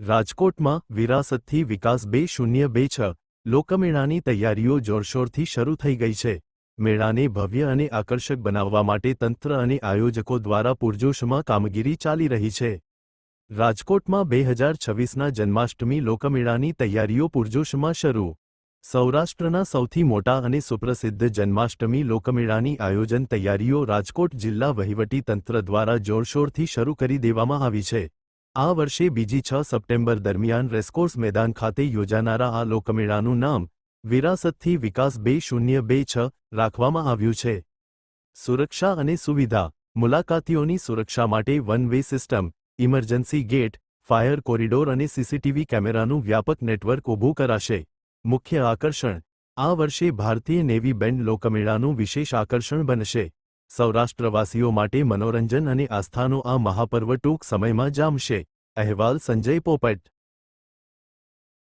રાજકોટમાં વિરાસતથી વિકાસ 2026 લોકમેળાની તૈયારીઓ જોરશોરથી શરૂ થઈ ગઈ છે। મેળાને ભવ્ય અને આકર્ષક બનાવવા માટે તંત્ર અને આયોજકો દ્વારા પૂરજોશમાં કામગીરી ચાલી રહી છે। રાજકોટમાં 2026ના જન્માષ્ટમી લોકમેળાની તૈયારીઓ પૂરજોશમાં શરૂ। સૌરાષ્ટ્રના સૌથી મોટા અને સુપ્રસિદ્ધ જન્માષ્ટમી લોકમેળાની આયોજન તૈયારીઓ રાજકોટ જિલ્લા વહીવટી તંત્ર દ્વારા જોરશોરથી શરૂ કરી દેવામાં આવી છે। આ વર્ષે બીજી 6 સપ્ટેમ્બર દરમિયાન રેસકોર્સ મેદાન ખાતે યોજાનારા આ લોકમેળાનું નામ વિરાસતથી વિકાસ 2026 રાખવામાં આવ્યું છે। સુરક્ષા અને સુવિધા। મુલાકાતીઓની સુરક્ષા માટે one way system, emergency gate, fire corridor અને સીસીટીવી કેમેરાનું વ્યાપક નેટવર્ક ઊભું કરાશે। મુખ્ય આકર્ષણ। આ વર્ષે ભારતીય નેવી બેન્ડ લોકમેળાનું વિશેષ આકર્ષણ બનશે। સૌરાષ્ટ્રવાસીઓ માટે મનોરંજન અને આસ્થાનો આ મહાપર્વ ટૂંક સમયમાં જામશે। અહેવાલ સંજય પોપટ।